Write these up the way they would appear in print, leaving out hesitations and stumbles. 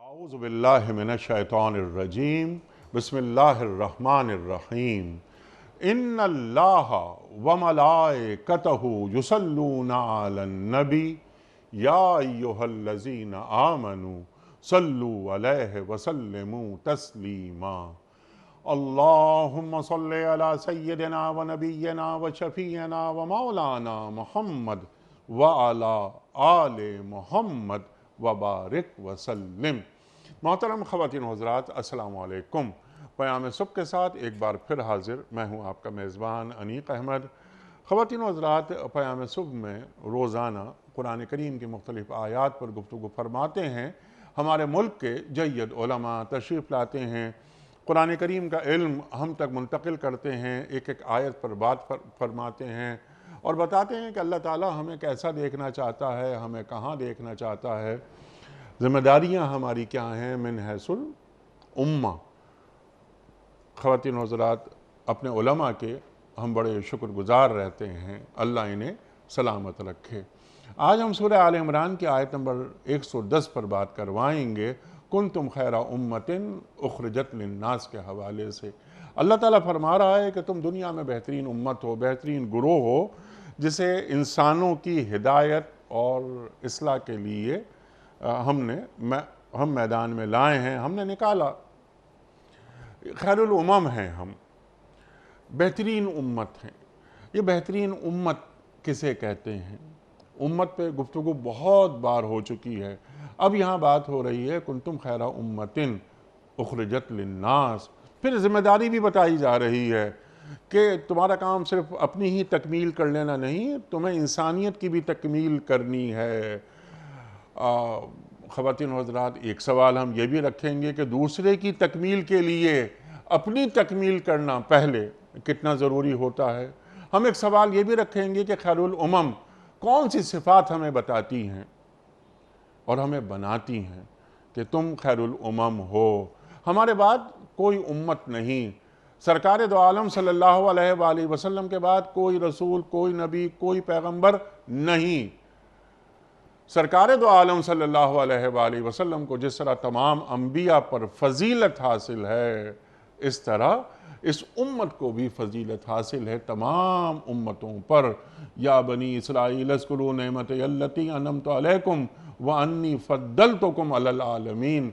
اعوذ باللہ من الشیطان الرجیم بسم اللہ الرحمن الرحیم ان اللہ وملائکتہ یصلون علی النبی یا ایہا الذین آمنوا صلوا علیہ وسلموا تسلیما اللہم صلی علی سیدنا و نبینا و شفیعنا و مولانا محمد وعلی آل محمد وبارک وسلم۔ محترم خواتین و حضرات، السلام علیکم۔ پیام صبح کے ساتھ ایک بار پھر حاضر میں ہوں آپ کا میزبان انیق احمد۔ خواتین و حضرات، پیام صبح میں روزانہ قرآن کریم کی مختلف آیات پر گفتگو فرماتے ہیں۔ ہمارے ملک کے جید علماء تشریف لاتے ہیں، قرآن کریم کا علم ہم تک منتقل کرتے ہیں، ایک ایک آیت پر بات فرماتے ہیں اور بتاتے ہیں کہ اللہ تعالیٰ ہمیں کیسا دیکھنا چاہتا ہے، ہمیں کہاں دیکھنا چاہتا ہے، ذمہ داریاں ہماری کیا ہیں من حیث الامہ۔ خواتین و حضرات، اپنے علماء کے ہم بڑے شکر گزار رہتے ہیں، اللہ انہیں سلامت رکھے۔ آج ہم سورہ آل عمران کی آیت نمبر 110 پر بات کروائیں گے، کنتم خیر امۃ اخرجت للناس کے حوالے سے۔ اللہ تعالیٰ فرما رہا ہے کہ تم دنیا میں بہترین امت ہو، بہترین گروہ ہو، جسے انسانوں کی ہدایت اور اصلاح کے لیے ہم میدان میں لائے ہیں، ہم نے نکالا۔ خیر الامم ہیں ہم، بہترین امت ہیں۔ یہ بہترین امت کسے کہتے ہیں؟ امت پہ گفتگو بہت بار ہو چکی ہے، اب یہاں بات ہو رہی ہے کنتم خیر امۃ اخرجت للناس۔ پھر ذمہ داری بھی بتائی جا رہی ہے کہ تمہارا کام صرف اپنی ہی تکمیل کر لینا نہیں، تمہیں انسانیت کی بھی تکمیل کرنی ہے۔ خواتین و حضرات، ایک سوال ہم یہ بھی رکھیں گے کہ دوسرے کی تکمیل کے لیے اپنی تکمیل کرنا پہلے کتنا ضروری ہوتا ہے۔ ہم ایک سوال یہ بھی رکھیں گے کہ خیر الامم کون سی صفات ہمیں بتاتی ہیں اور ہمیں بناتی ہیں کہ تم خیر الامم ہو۔ ہمارے بعد کوئی امت نہیں، سرکار دو عالم صلی اللہ علیہ وآلہ وسلم کے بعد کوئی رسول، کوئی نبی، کوئی پیغمبر نہیں۔ سرکار دو عالم صلی اللہ علیہ وآلہ وسلم کو جس طرح تمام انبیاء پر فضیلت حاصل ہے، اس طرح اس امت کو بھی فضیلت حاصل ہے تمام امتوں پر۔ یا بنی اسرائیل اذکروا نعمتی التی انعمت علیکم وانی فضلتکم علی العالمین۔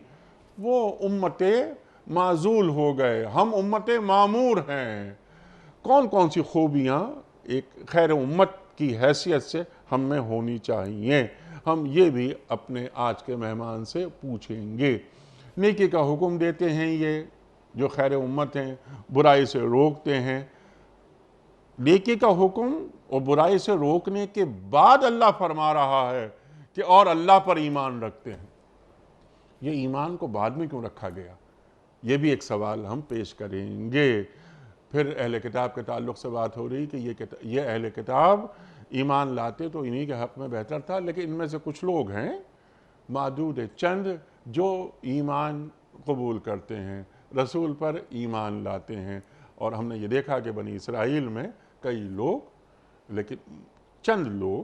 وہ امتیں معزول ہو گئے، ہم امتیں معمور ہیں۔ کون کون سی خوبیاں ایک خیر امت کی حیثیت سے ہم میں ہونی چاہیے، ہم یہ بھی اپنے آج کے مہمان سے پوچھیں گے۔ نیکی کا حکم دیتے ہیں یہ جو خیر امت ہیں، برائی سے روکتے ہیں۔ نیکی کا حکم اور برائی سے روکنے کے بعد اللہ فرما رہا ہے کہ اور اللہ پر ایمان رکھتے ہیں۔ یہ ایمان کو بعد میں کیوں رکھا گیا؟ یہ بھی ایک سوال ہم پیش کریں گے۔ پھر اہل کتاب کے تعلق سے بات ہو رہی کہ یہ اہل کتاب ایمان لاتے تو انہی کے حق میں بہتر تھا، لیکن ان میں سے کچھ لوگ ہیں معدود چند جو ایمان قبول کرتے ہیں، رسول پر ایمان لاتے ہیں۔ اور ہم نے یہ دیکھا کہ بنی اسرائیل میں کئی لوگ، لیکن چند لوگ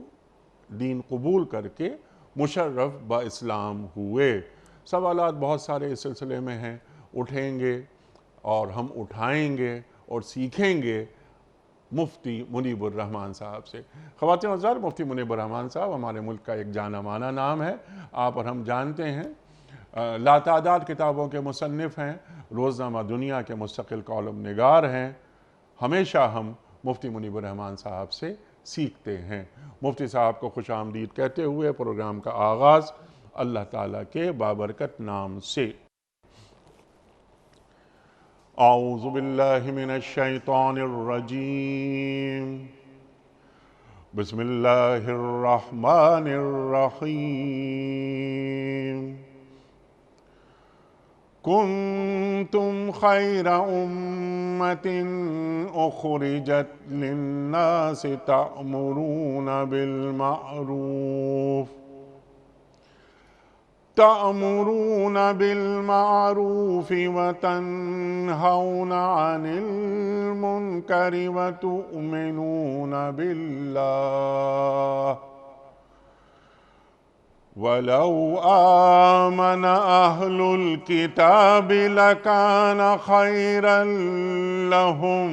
دین قبول کر کے مشرف با اسلام ہوئے۔ سوالات بہت سارے اس سلسلے میں ہیں، اٹھیں گے اور ہم اٹھائیں گے اور سیکھیں گے مفتی منیب الرحمان صاحب سے۔ خواتین و حضرات، مفتی منیب الرحمان صاحب ہمارے ملک کا ایک جانا مانا نام ہے، آپ اور ہم جانتے ہیں۔ لاتعداد کتابوں کے مصنف ہیں، روزنامہ دنیا کے مستقل کالم نگار ہیں۔ ہمیشہ ہم مفتی منیب الرحمان صاحب سے سیکھتے ہیں۔ مفتی صاحب کو خوش آمدید کہتے ہوئے پروگرام کا آغاز اللہ تعالیٰ کے بابرکت نام سے۔ اعوذ باللہ من الشیطان الرجیم، بسم اللہ الرحمن الرحیم۔ کنتم خیر امت اخرجت للناس تأمرون بالمعروف وتنہون عن المنکر وتؤمنون باللہ وَلَوْ آمَنَ أَهْلُ الْكِتَابِ لَكَانَ خَيْرًا لَهُمْ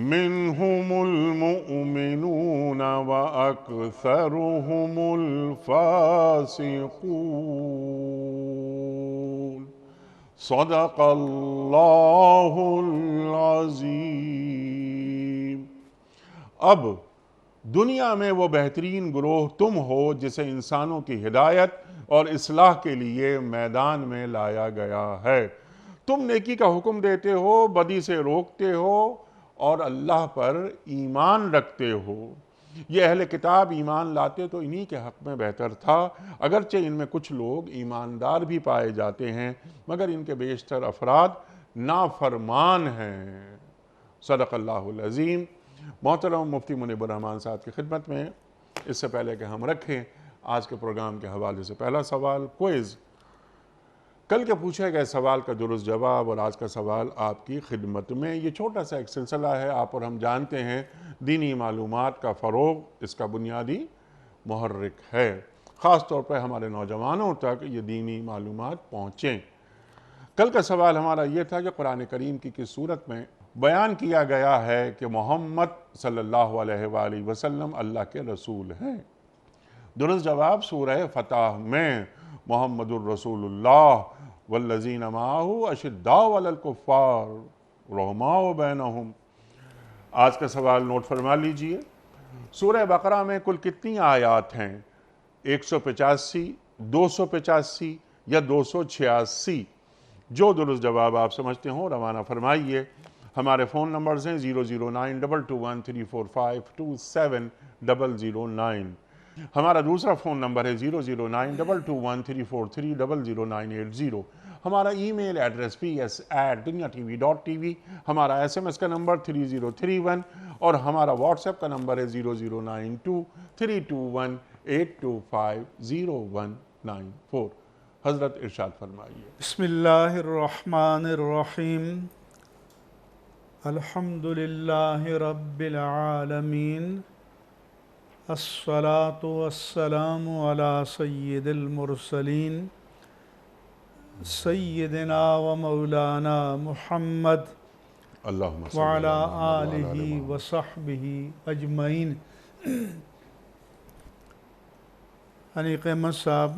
مِنْهُمُ الْمُؤْمِنُونَ وَأَكْثَرُهُمُ الْفَاسِقُونَ صدق اللہ العظیم۔ اب دنیا میں وہ بہترین گروہ تم ہو جسے انسانوں کی ہدایت اور اصلاح کے لیے میدان میں لایا گیا ہے۔ تم نیکی کا حکم دیتے ہو، بدی سے روکتے ہو اور اللہ پر ایمان رکھتے ہو۔ یہ اہل کتاب ایمان لاتے تو انہی کے حق میں بہتر تھا، اگرچہ ان میں کچھ لوگ ایماندار بھی پائے جاتے ہیں مگر ان کے بیشتر افراد نافرمان ہیں۔ صدق اللہ العظیم۔ محترم مفتی منیب الرحمان صاحب کی خدمت میں اس سے پہلے کہ ہم رکھیں آج کے پروگرام کے حوالے سے پہلا سوال کوئز، کل کے پوچھے گئے سوال کا درست جواب اور آج کا سوال آپ کی خدمت میں۔ یہ چھوٹا سا ایک سلسلہ ہے، آپ اور ہم جانتے ہیں دینی معلومات کا فروغ اس کا بنیادی محرک ہے، خاص طور پر ہمارے نوجوانوں تک یہ دینی معلومات پہنچیں۔ کل کا سوال ہمارا یہ تھا کہ قرآن کریم کی کس صورت میں بیان کیا گیا ہے کہ محمد صلی اللہ علیہ وآلہ وسلم اللہ کے رسول ہیں؟ درست جواب سورہ فتح میں، محمد الرسول اللہ والذین معہ اشداء علی الکفار رحماء بینہم۔ آج کا سوال نوٹ فرما لیجئے، سورہ بقرہ میں کل کتنی آیات ہیں؟ 185، 285 یا 286؟ جو درست جواب آپ سمجھتے ہوں روانہ فرمائیے۔ ہمارے فون نمبرز ہیں 00922134527 ہمارا دوسرا فون نمبر ہے 009221343000980۔ ہمارا ای میل ایڈریس ps@dunyatv.tv، ہمارا SMS کا نمبر 3031 اور ہمارا واٹس ایپ کا نمبر ہے 0092321825019 حضرت ارشاد فرمائیے۔ بسم اللہ الرحمن الرحیم، الحمدللہ رب العالمین، الصلاة والسلام علی سید المرسلین، سیدنا و مولانا محمد اللہم صلی وعلی اللہ آلہ وصحبہ اجمعین۔ حنیق احمد صاحب،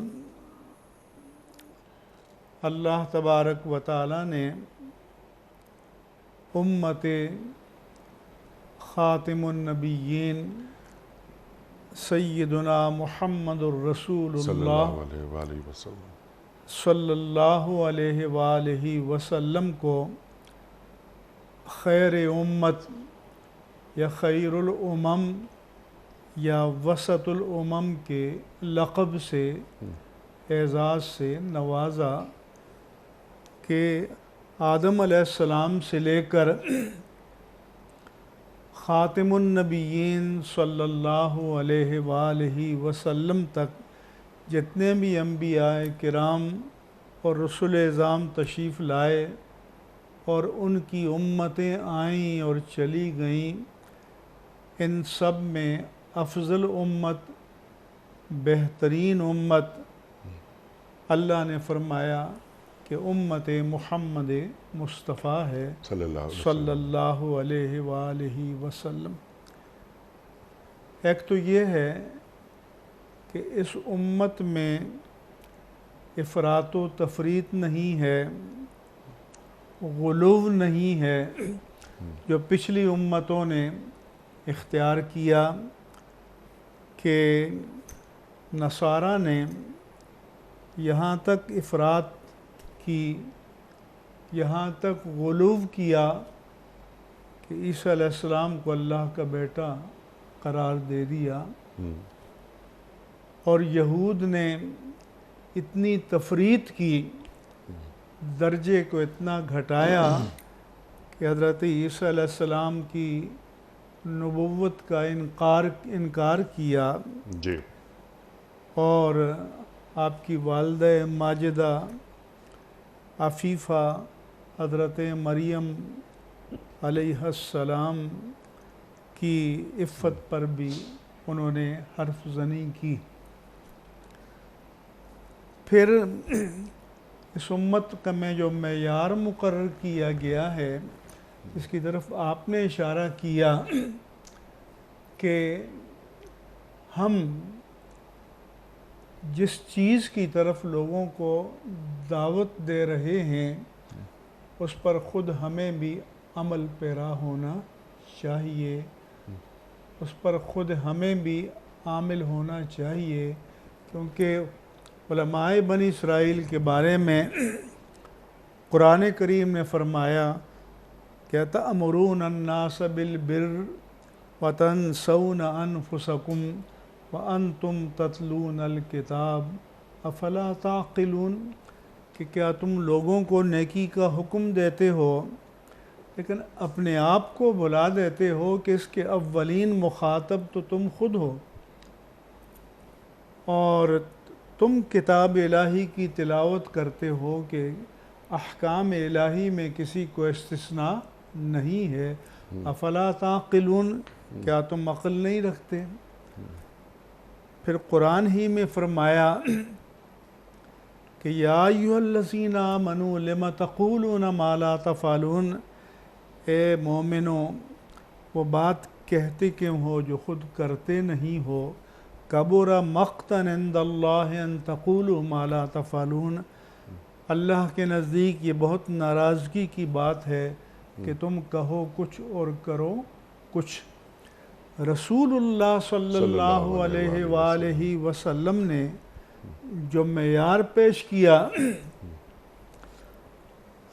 اللہ تبارک و تعالیٰ نے امت خاتم النبیین سیدنا محمد الرسول اللہ صلی اللہ علیہ وآلہ وسلم کو خیر امت یا خیر الامم یا وسط الامم کے لقب سے اعزاز سے نوازا کہ آدم علیہ السلام سے لے کر خاتم النبیین صلی اللہ علیہ وآلہ وسلم تک جتنے بھی انبیاء کرام اور رسول اعظام تشریف لائے اور ان کی امتیں آئیں اور چلی گئیں، ان سب میں افضل امت، بہترین امت اللہ نے فرمایا کہ امت محمد مصطفیٰ ہے صلی اللہ علیہ وآلہ وسلم۔ ایک تو یہ ہے کہ اس امت میں افراط و تفریط نہیں ہے، غلو نہیں ہے جو پچھلی امتوں نے اختیار کیا کہ نصارہ نے یہاں تک افراط کی، یہاں تک غلو کیا کہ عیسیٰ علیہ السلام کو اللہ کا بیٹا قرار دے دیا، اور یہود نے اتنی تفریط کی، درجے کو اتنا گھٹایا کہ حضرت عیسیٰ علیہ السلام کی نبوت کا انکار کیا، اور آپ کی والدہ ماجدہ عفیفہ حضرت مریم علیہ السلام کی عفت پر بھی انہوں نے حرف زنی کی۔ پھر اس امت کا میں جو معیار مقرر کیا گیا ہے اس کی طرف آپ نے اشارہ کیا کہ ہم جس چیز کی طرف لوگوں کو دعوت دے رہے ہیں اس پر خود ہمیں بھی عمل پیرا ہونا چاہیے، اس پر خود ہمیں بھی عامل ہونا چاہیے، کیونکہ علماء بنی اسرائیل کے بارے میں قرآن کریم نے فرمایا کہ تأمرون الناس بالبر وتنسون انفسکم وانتم تتلون الکتاب افلا تعقلون، کہ کیا تم لوگوں کو نیکی کا حکم دیتے ہو لیکن اپنے آپ کو بھلا دیتے ہو کہ اس کے اولین مخاطب تو تم خود ہو، اور تم کتاب الہی کی تلاوت کرتے ہو کہ احکام الہی میں کسی کو استثناء نہیں ہے، افلا تعقلون، کیا تم عقل نہیں رکھتے؟ پھر قرآن ہی میں فرمایا کہ یا ایھا الذین آمنوا لم تقولون ما لا تفعلون، اے مومنو وہ بات کہتے کیوں ہو جو خود کرتے نہیں ہو، کبر مقتا عند اللہ ان تقولوا ما لا تفعلون، اللہ کے نزدیک یہ بہت ناراضگی کی بات ہے کہ تم کہو کچھ اور کرو کچھ۔ رسول اللہ صلی اللہ علیہ وآلہ وسلم نے جو معیار پیش کیا،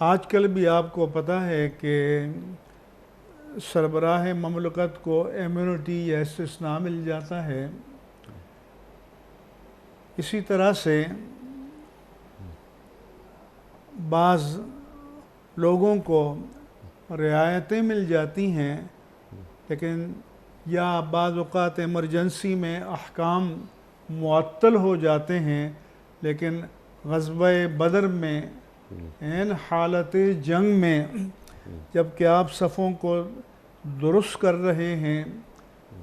آج کل بھی آپ کو پتہ ہے کہ سربراہ مملکت کو ایمیونٹی یا استثناء مل جاتا ہے، اسی طرح سے بعض لوگوں کو رعایتیں مل جاتی ہیں، لیکن یا بعض اوقات ایمرجنسی میں احکام معطل ہو جاتے ہیں، لیکن غزوہ بدر میں عین حالت جنگ میں جب کہ آپ صفوں کو درست کر رہے ہیں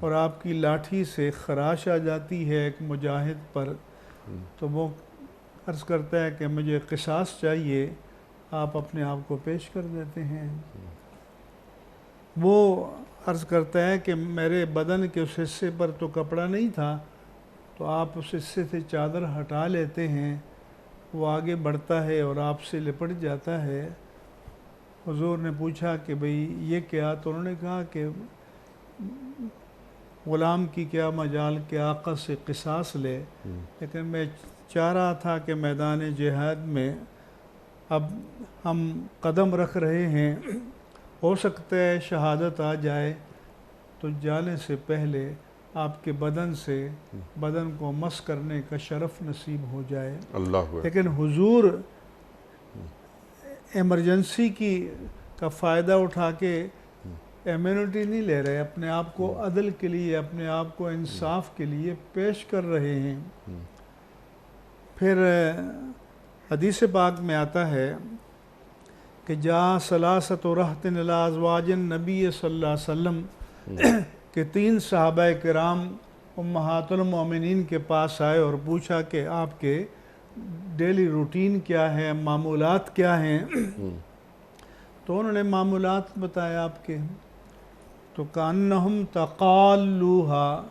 اور آپ کی لاٹھی سے خراش آ جاتی ہے ایک مجاہد پر، تو وہ عرض کرتا ہے کہ مجھے قصاص چاہیے، آپ اپنے آپ کو پیش کر دیتے ہیں۔ وہ عرض کرتا ہے کہ میرے بدن کے اس حصے پر تو کپڑا نہیں تھا، تو آپ اس حصے سے چادر ہٹا لیتے ہیں، وہ آگے بڑھتا ہے اور آپ سے لپٹ جاتا ہے۔ حضور نے پوچھا کہ بھئی یہ کیا؟ تو انہوں نے کہا کہ غلام کی کیا مجال کہ آقا سے قصاص لے، لیکن میں چاہ رہا تھا کہ میدان جہاد میں اب ہم قدم رکھ رہے ہیں، ہو سکتا ہے شہادت آ جائے، تو جانے سے پہلے آپ کے بدن سے بدن کو مس کرنے کا شرف نصیب ہو جائے۔ اللہ لیکن حضور ایمرجنسی کا فائدہ اٹھا کے ایمیونٹی نہیں لے رہے، اپنے آپ کو عدل کے لیے، اپنے آپ کو انصاف کے لیے پیش کر رہے ہیں۔ پھر حدیث پاک میں آتا ہے کہ جا ثلاثۃ رہط الی ازواج النبی صلی اللہ علیہ وسلم، کہ 3 صحابہ کرام امہات المومنین کے پاس آئے اور پوچھا کہ آپ کے ڈیلی روٹین کیا ہے، معمولات کیا ہیں؟ تو انہوں نے معمولات بتائے آپ کے، تو کأنہم تقالوہا،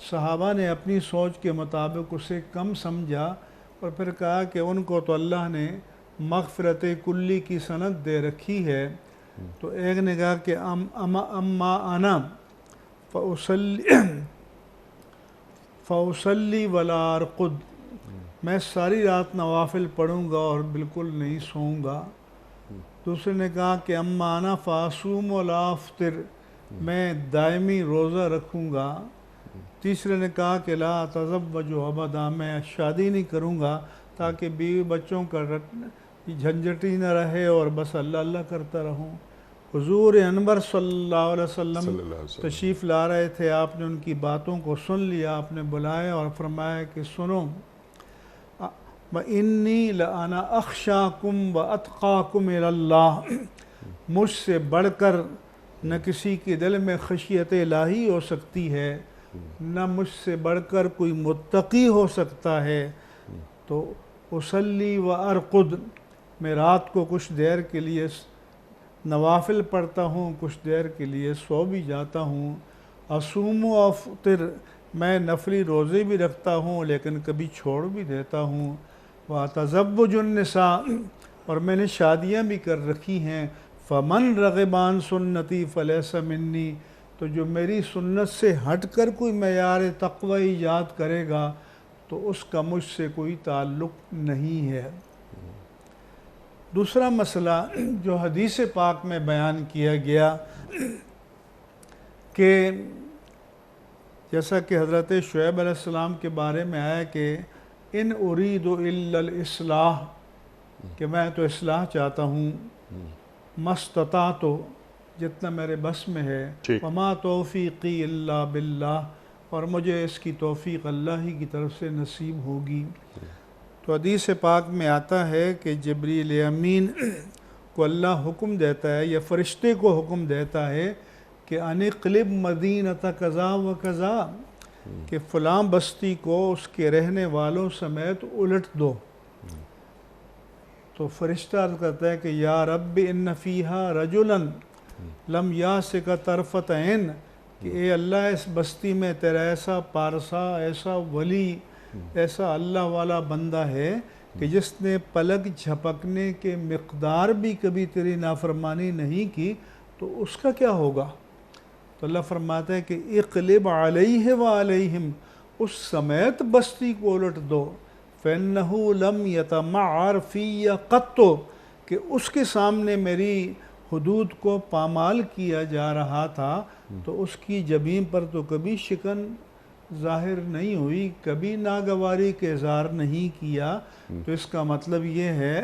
صحابہ نے اپنی سوچ کے مطابق اسے کم سمجھا، اور پھر کہا کہ ان کو تو اللہ نے مغفرت کلی کی سند دے رکھی ہے۔ تو ایک نے کہا کہ اما انا فاصلی ولا ارقد، میں ساری رات نوافل پڑھوں گا اور بالکل نہیں سوؤں گا۔ دوسرے نے کہا کہ اما انا فاصوم ولا افطر، میں دائمی روزہ رکھوں گا۔ تیسرے نے کہا کہ لا اتزوج ابدا، میں شادی نہیں کروں گا تاکہ بیوی بچوں کا جھنجٹ ہی نہ رہے اور بس اللہ اللہ کرتا رہوں۔ حضور انور صلی اللہ علیہ وسلم تشریف لا رہے تھے، آپ نے ان کی باتوں کو سن لیا، آپ نے بلایا اور فرمایا کہ سنو، وَإِنِّي لَأَنَا أَخْشَاكُمْ وَأَتْقَاكُمْ إِلَى اللَّهِ، مجھ سے بڑھ کر نہ کسی کے دل میں خشیت الہی ہو سکتی ہے، نہ مجھ سے بڑھ کر کوئی متقی ہو سکتا ہے۔ تو اسلی و ارقد، میں رات کو کچھ دیر کے لیے نوافل پڑھتا ہوں، کچھ دیر کے لیے سو بھی جاتا ہوں، اصوم و افطر، میں نفلی روزے بھی رکھتا ہوں لیکن کبھی چھوڑ بھی دیتا ہوں، واتزوج النساء، اور میں نے شادیاں بھی کر رکھی ہیں، فمن رغب عن سنتی فلیس منی، تو جو میری سنت سے ہٹ کر کوئی معیار تقوی ایجاد کرے گا تو اس کا مجھ سے کوئی تعلق نہیں ہے۔ دوسرا مسئلہ جو حدیث پاک میں بیان کیا گیا کہ جیسا کہ حضرت شعیب علیہ السلام کے بارے میں آیا کہ ان ارید الا الاصلاح، کہ میں تو اصلاح چاہتا ہوں، مستطاعت، جتنا میرے بس میں ہے، ٹھیک۔ وما توفیقی الا باللہ، اور مجھے اس کی توفیق اللہ ہی کی طرف سے نصیب ہوگی۔ تو حدیث پاک میں آتا ہے کہ جبریل امین کو اللہ حکم دیتا ہے یا فرشتے کو حکم دیتا ہے کہ ان اقلب مدینۃ کذا و کذا، کہ فلاں بستی کو اس کے رہنے والوں سمیت الٹ دو۔ تو فرشتہ عرض کرتا ہے کہ یا رب ان فیہا رجلا لم یاسک طرفۃ عین، کہ اے اللہ اس بستی میں تیرا ایسا پارسا، ایسا ولی، ایسا اللہ والا بندہ ہے کہ جس نے پلک جھپکنے کے مقدار بھی کبھی تیری نافرمانی نہیں کی، تو اس کا کیا ہوگا؟ تو اللہ فرماتا ہے کہ اقلب علیہ وعلیہم، اس سمیت بستی کو الٹ دو، فَإِنَّهُ لَمْ يَتَمَعَّرْ فِيَّ قَطُّ، کہ اس کے سامنے میری حدود کو پامال کیا جا رہا تھا تو اس کی جبین پر تو کبھی شکن ظاہر نہیں ہوئی، کبھی ناگواری کا اظہار نہیں کیا۔ تو اس کا مطلب یہ ہے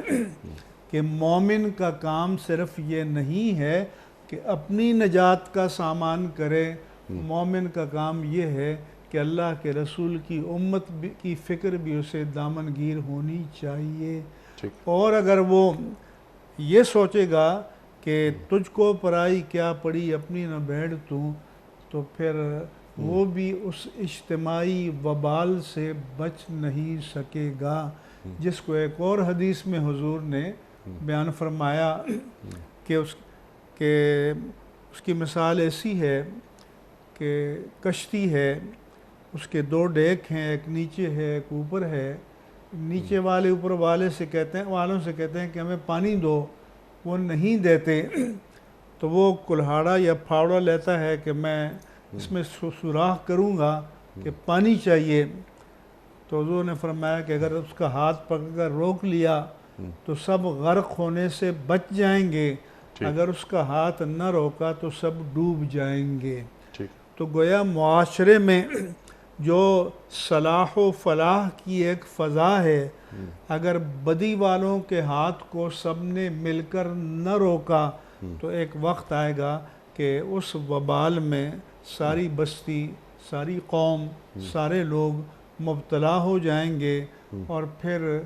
کہ مومن کا کام صرف یہ نہیں ہے کہ اپنی نجات کا سامان کرے، مومن کا کام یہ ہے کہ اللہ کے رسول کی امت کی فکر بھی اسے دامن گیر ہونی چاہیے۔ اور اگر وہ یہ سوچے گا کہ تجھ کو پرائی کیا پڑی اپنی نہ بیٹھ تو پھر وہ بھی اس اجتماعی وبال سے بچ نہیں سکے گا، جس کو ایک اور حدیث میں حضور نے بیان فرمایا کہ اس کی مثال ایسی ہے کہ کشتی ہے، اس کے دو ڈیک ہیں، ایک نیچے ہے ایک اوپر ہے، نیچے والے اوپر والوں سے کہتے ہیں کہ ہمیں پانی دو، وہ نہیں دیتے، تو وہ کلہاڑا یا پھاوڑا لیتا ہے کہ میں اس میں سوراخ کروں گا کہ پانی چاہیے۔ تو حضور نے فرمایا کہ اگر اس کا ہاتھ پکڑ کر روک لیا تو سب غرق ہونے سے بچ جائیں گے، اگر اس کا ہاتھ نہ روکا تو سب ڈوب جائیں گے۔ تو گویا معاشرے میں جو صلاح و فلاح کی ایک فضا ہے، اگر بدی والوں کے ہاتھ کو سب نے مل کر نہ روکا تو ایک وقت آئے گا کہ اس وبال میں ساری بستی، ساری قوم، سارے لوگ مبتلا ہو جائیں گے اور پھر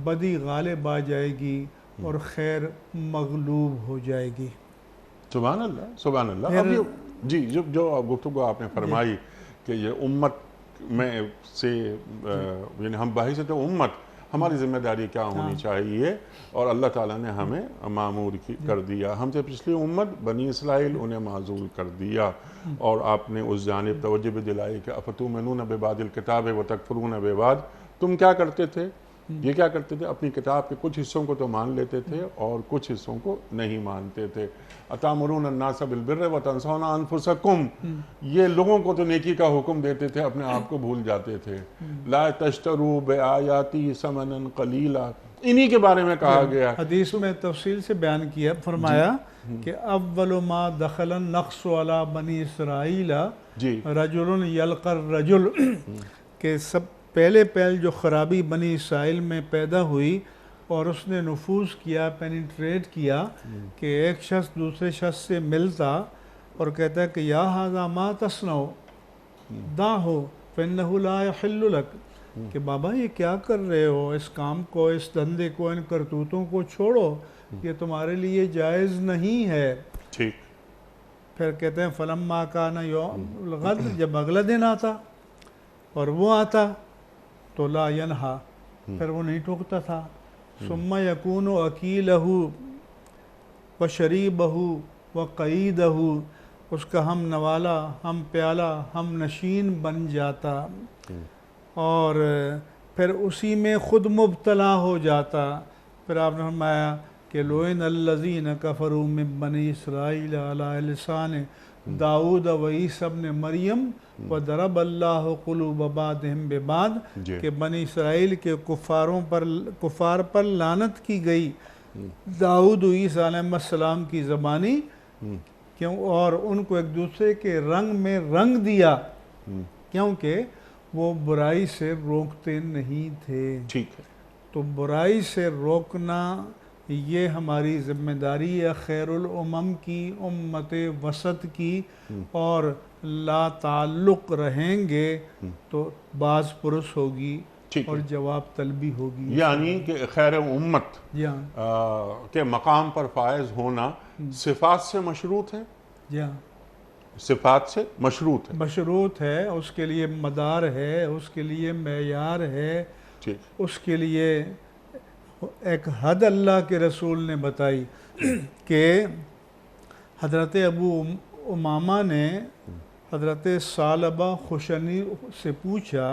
بدی غالب آ جائے گی اور خیر مغلوب ہو جائے گی۔ سبحان اللہ، سبحان اللہ۔ اب جی جو گفتگو آپ نے فرمائی کہ یہ امت میں سے یعنی ہم باعث تو امت، ہماری ذمہ داری کیا ہونی چاہیے، اور اللہ تعالیٰ نے ہمیں معمور کر دیا، ہم سے پچھلی امت بنی اسرائیل انہیں معزول کر دیا، اور آپ نے اس جانب توجہ بھی دلائی کہ افتؤمنون ببعض الکتاب وتکفرون ببعض، تم کیا کرتے تھے؟ یہ کیا کرتے تھے؟ اپنی کتاب کے کچھ حصوں کو تو مان لیتے تھے اور کچھ حصوں کو نہیں مانتے تھے۔ اتامرون الناس بالبر وتنسون انفسکم، یہ لوگوں کو تو نیکی کا حکم دیتے تھے، اپنے آپ کو بھول جاتے تھے۔ لا تشتروا بآیاتی ثمنا قلیلا، انہی کے بارے میں کہا گیا۔ حدیث میں تفصیل سے بیان کیا، فرمایا کہ اول ما دخل النقص علی بنی اسرائیل رجل یلقى الرجل، کہ سب پہلے جو خرابی بنی اسرائیل میں پیدا ہوئی اور اس نے نفوذ کیا، پینیٹریٹ کیا، کہ ایک شخص دوسرے شخص سے ملتا اور کہتا ہے کہ یا ھذا ما تصنع دعہ فإنہ لا یحل لک، کہ بابا یہ کیا کر رہے ہو، اس کام کو، اس دھندے کو، ان کرتوتوں کو چھوڑو، یہ تمہارے لیے جائز نہیں ہے۔ ٹھیک۔ پھر کہتے ہیں فلما کان یوم الغد، جب اگلا دن آتا اور وہ آتا تو لا ینہا، پھر وہ نہیں ٹوکتا تھا. ثم یکون اکیلہ و شریبہ و قعیدہ، اس کا ہم نوالا، ہم پیالہ، ہم نشین بن جاتا اور پھر اسی میں خود مبتلا ہو جاتا. پھر آپ نے فرمایا کہ لوئن الذین کفروا من بنی اسرائیل علی لسان داؤد و عیسی ابن مریم وضرب اللہ قلوب بعضهم ببعض، کہ بنی اسرائیل کے کفار پر لعنت کی گئی داؤد و عیسیٰ علیہ السلام کی زبانی، کیوں، اور ان کو ایک دوسرے کے رنگ میں رنگ دیا کیونکہ وہ برائی سے روکتے نہیں تھے. ٹھیک ہے. تو برائی سے روکنا یہ ہماری ذمہ داری ہے خیر الامم کی، امت وسط کی، اور لا تعلق رہیں گے تو باز پرس ہوگی اور جواب طلبی ہوگی. یعنی کہ خیر امت کے مقام پر فائز ہونا صفات سے مشروط ہے. صفات سے مشروط ہے، اس کے لیے مدار ہے، اس کے لیے معیار ہے، اس کے لیے ایک حد اللہ کے رسول نے بتائی کہ حضرت ابو امامہ نے حضرت ثعلبہ خشنی سے پوچھا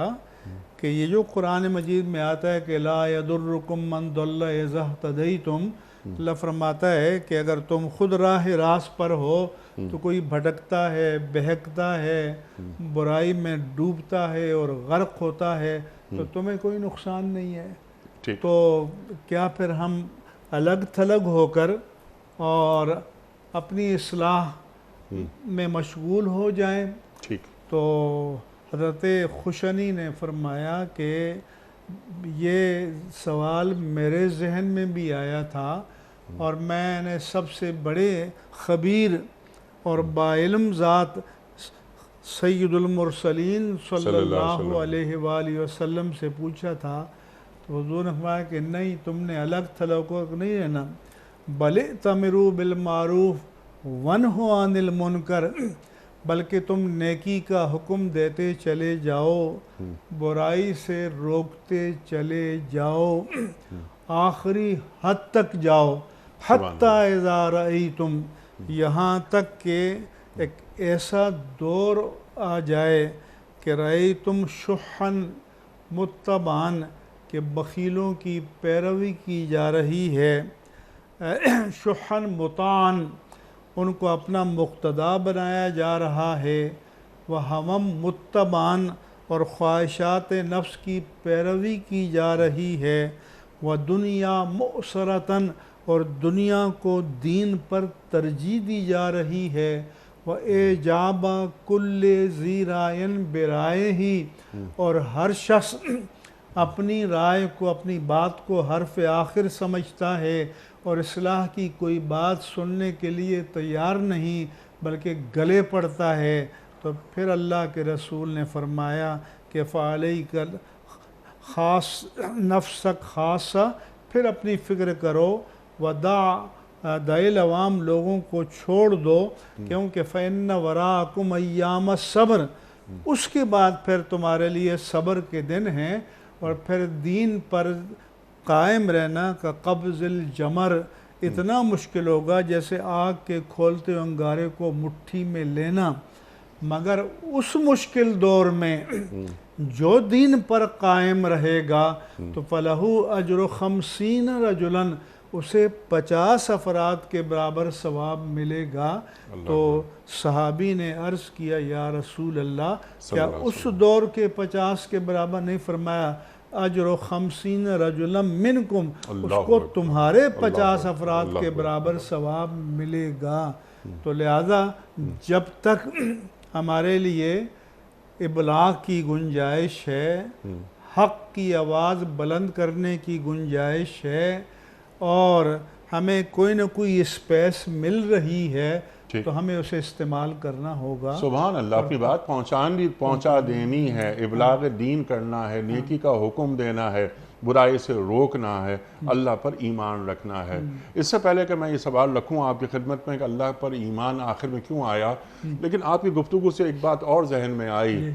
کہ یہ جو قرآن مجید میں آتا ہے کہ لا یضرکم من ضل اذا اہتدیتم، اللہ فرماتا ہے کہ اگر تم خود راہ راست پر ہو تو کوئی بھٹکتا ہے، بہکتا ہے، برائی میں ڈوبتا ہے اور غرق ہوتا ہے تو تمہیں کوئی نقصان نہیں ہے. تو کیا پھر ہم الگ تھلگ ہو کر اور اپنی اصلاح میں مشغول ہو جائیں؟ تو حضرت خشنی نے فرمایا کہ یہ سوال میرے ذہن میں بھی آیا تھا اور میں نے سب سے بڑے خبیر اور باعلم ذات سید المرسلین صلی اللہ علیہ وآلہ وسلم سے پوچھا تھا. تو حضور نے فرمایا کہ نہیں، تم نے الگ تھلگ نہیں رہنا، بل ائتمروا بالمعروف وانہوا عن المنکر، بلکہ تم نیکی کا حکم دیتے چلے جاؤ، برائی سے روکتے چلے جاؤ، آخری حد تک جاؤ، حتی اذا رأیتم، یہاں تک کہ ایک ایسا دور آ جائے کہ رأیتم شحًا متبعاً، کہ بخیلوں کی پیروی کی جا رہی ہے، شحًا مطاعاً، ان کو اپنا مقتدا بنایا جا رہا ہے، وہمم متبعاً، اور خواہشات نفس کی پیروی کی جا رہی ہے، ودنیا مؤثرتاً، اور دنیا کو دین پر ترجیح دی جا رہی ہے، وإعجاب کل ذی رائے برائے، اور ہر شخص اپنی رائے کو، اپنی بات کو حرف آخر سمجھتا ہے اور اصلاح کی کوئی بات سننے کے لیے تیار نہیں بلکہ گلے پڑتا ہے. تو پھر اللہ کے رسول نے فرمایا کہ فعلیک خاص نفسک خاصہ، پھر اپنی فکر کرو، ودع دعیل عوام، لوگوں کو چھوڑ دو، کیونکہ فإن وراءکم ایام الصبر، اس کے بعد پھر تمہارے لیے صبر کے دن ہیں، اور پھر دین پر قائم رہنا کا قبض الجمر، اتنا مشکل ہوگا جیسے آگ کے کھولتے انگارے کو مٹھی میں لینا. مگر اس مشکل دور میں جو دین پر قائم رہے گا تو فَلَهُ أَجْرُ 50 رَجُلًا، اسے 50 افراد کے برابر ثواب ملے گا. تو صحابی نے عرض کیا یا رسول اللہ، کیا اس دور کے 50 کے برابر نہیں؟ فرمایا اجر 50 رجلا منکم، اس کو تمہارے 50 افراد کے برابر ثواب ملے گا. تو لہذا جب تک ہمارے لیے ابلاغ کی گنجائش ہے، حق کی آواز بلند کرنے کی گنجائش ہے، اور ہمیں کوئی نہ کوئی اسپیس مل رہی ہے تو ہمیں اسے استعمال کرنا ہوگا. سبحان اللہ. اپنی بات پہنچا دینی ہے، ابلاغ دین کرنا ہے، نیکی کا حکم دینا ہے، برائی سے روکنا ہے، اللہ پر ایمان رکھنا ہے. اس سے پہلے کہ میں یہ سوال رکھوں آپ کی خدمت میں کہ اللہ پر ایمان آخر میں کیوں آیا، لیکن آپ کی گفتگو سے ایک بات اور ذہن میں آئی.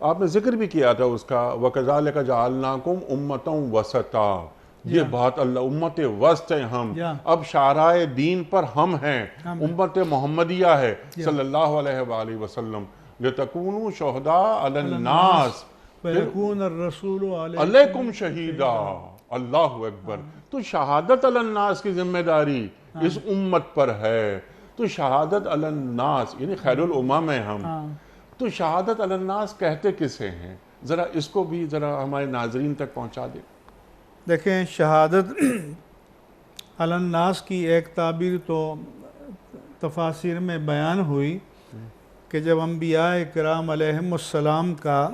آپ نے ذکر بھی کیا تھا اس کا وَكَذَلِكَ جَعَلْنَاكُمْ أُمَّةً وَسَطًا، یہ بات اللہ امت وسط ہیں ہم، اب شعرائے دین پر ہم ہیں، امت محمدیہ ہے صلی اللہ علیہ وآلہ وسلم، لِتَكُونُوا شُهَدَاءَ عَلَى النَّاسِ، وَيَكُونَ الرَّسُولُ علیکم شہیدا، اللہ اکبر۔ تو شہادت علی الناس کی ذمہ داری اس امت پر ہے، تو شہادت علی الناس یعنی خیر الامم ہیں ہم، تو شہادت علی الناس کہتے کسے ہیں؟ ذرا اس کو بھی ذرا ہمارے ناظرین تک پہنچا دیں۔ دیکھیں، شہادت علی الناس کی ایک تعبیر تو تفاسیر میں بیان ہوئی کہ جب انبیاء کرام علیہم السلام کا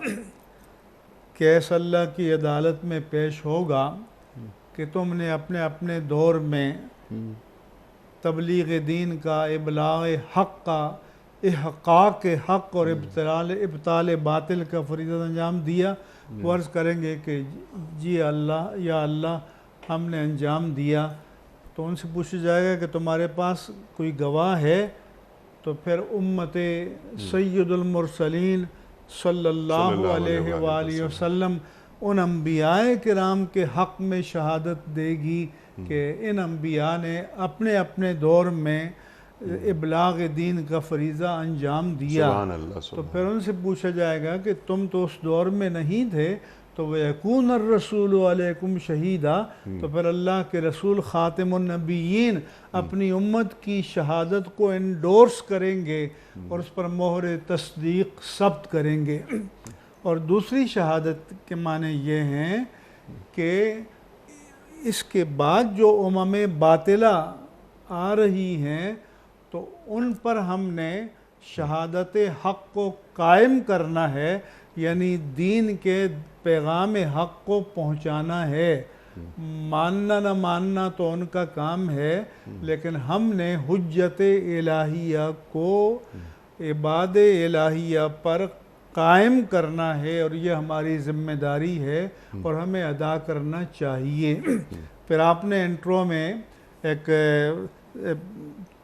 کیس اللہ کی عدالت میں پیش ہوگا کہ تم نے اپنے اپنے دور میں تبلیغ دین کا، ابلاغ حق کا، احقاق حق اور ابطال باطل کا فریضہ انجام دیا، وہ عرض کریں گے کہ جی اللہ، یا اللہ ہم نے انجام دیا، تو ان سے پوچھا جائے گا کہ تمہارے پاس کوئی گواہ ہے؟ تو پھر امت سید المرسلین صلی اللہ علیہ وآلہ وسلم ان انبیاء کرام کے حق میں شہادت دے گی کہ ان انبیاء نے اپنے اپنے دور میں ابلاغ دین کا فریضہ انجام دیا۔ سبحان اللہ، تو پھر ان سے پوچھا جائے گا کہ تم تو اس دور میں نہیں تھے، تو وَيَكُونَ الرَّسُولُ عَلَيْكُمْ شَهِيدًا، تو پھر اللہ کے رسول خاتم النبیین اپنی امت کی شہادت کو انڈورس کریں گے اور اس پر مہر تصدیق ثبت کریں گے۔ اور دوسری شہادت کے معنی یہ ہیں کہ اس کے بعد جو امم باطلہ آ رہی ہیں تو ان پر ہم نے شہادت حق کو قائم کرنا ہے، یعنی دین کے پیغام حق کو پہنچانا ہے۔ ماننا نہ ماننا تو ان کا کام ہے، لیکن ہم نے حجت الہیہ کو عباد الہیہ پر قائم کرنا ہے، اور یہ ہماری ذمہ داری ہے اور ہمیں ادا کرنا چاہیے۔ پھر آپ نے انٹرو میں ایک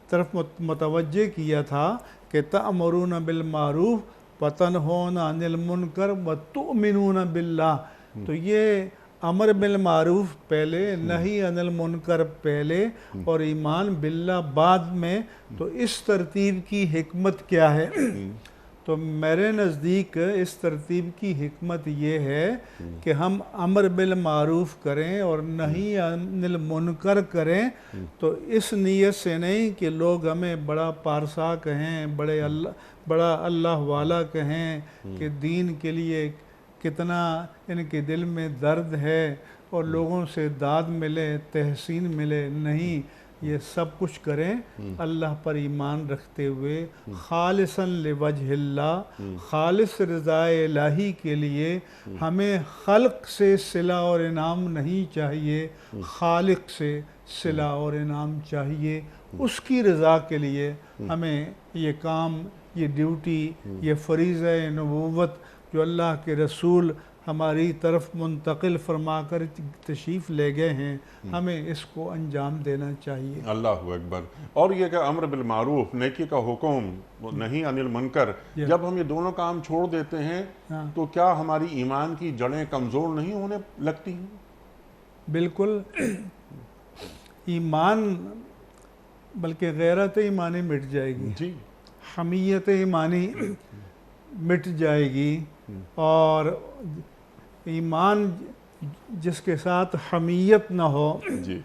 طرف متوجہ کیا تھا کہ تأمرون بالمعروف وتنہون عن المنکر وتؤمنون باللہ، تو یہ امر بالمعروف پہلے، نہی عن المنکر پہلے اور ایمان باللہ بعد میں، تو اس ترتیب کی حکمت کیا ہے؟ تو میرے نزدیک اس ترتیب کی حکمت یہ ہے کہ ہم امر بالمعروف کریں اور نہی عن المنکر کریں، تو اس نیت سے نہیں کہ لوگ ہمیں بڑا پارسا کہیں، بڑا اللہ والا کہیں کہ دین کے لیے کتنا ان کے دل میں درد ہے اور لوگوں سے داد ملے، تحسین ملے، نہیں، یہ سب کچھ کریں اللہ پر ایمان رکھتے ہوئے، خالصاً لوجہ اللہ، خالص رضا الہی کے لیے۔ ہمیں خلق سے صلہ اور انعام نہیں چاہیے، خالق سے صلہ اور انعام چاہیے، اس کی رضا کے لیے ہمیں یہ کام، یہ ڈیوٹی، یہ فریضہ نبوت جو اللہ کے رسول ہماری طرف منتقل فرما کر تشریف لے گئے ہیں، ہمیں اس کو انجام دینا چاہیے۔ اللہ اکبر۔ اور یہ کہ امر بالمعروف، نیکی کا حکم، نہیں عن المنکر، جب ہم یہ دونوں کام چھوڑ دیتے ہیں تو کیا ہماری ایمان کی جڑیں کمزور نہیں ہونے لگتی ہیں؟ بالکل، ایمان بلکہ غیرت ایمانی مٹ جائے گی، جی، حمیت ایمانی مٹ جائے گی، اور ایمان جس کے ساتھ حمیت نہ ہو، جی،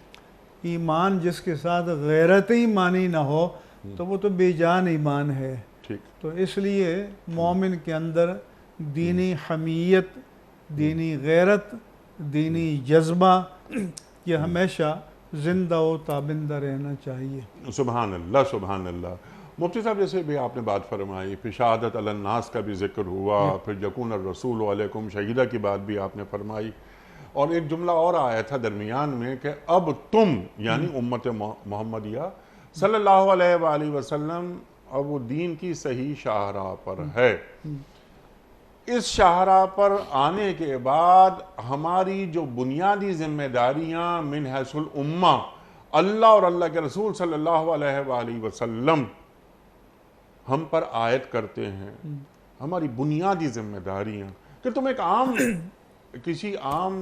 ایمان جس کے ساتھ غیرت ایمانی نہ ہو، تو وہ تو بے جان ایمان ہے۔ ٹھیک، تو اس لیے مومن کے اندر دینی حمیت، دینی غیرت، دینی جذبہ یہ ہمیشہ زندہ و تابندہ رہنا چاہیے۔ سبحان اللہ، سبحان اللہ۔ مفتی صاحب جیسے بھی آپ نے بات فرمائی، پھر شہادت علی الناس کا بھی ذکر ہوا، پھر یکون الرسول علیکم شہیدہ کی بات بھی آپ نے فرمائی، اور ایک جملہ اور آیا تھا درمیان میں کہ اب تم یعنی امت محمدیہ صلی اللہ علیہ وآلہ وسلم اب وہ دین کی صحیح شاہراہ پر ہے۔ اس شاہراہ پر آنے کے بعد ہماری جو بنیادی ذمہ داریاں من حیث الامہ اللہ اور اللہ کے رسول صلی اللہ علیہ وآلہ وسلم ہم پر عائد کرتے ہیں، ہماری بنیادی ذمہ داریاں کہ تم ایک عام کسی عام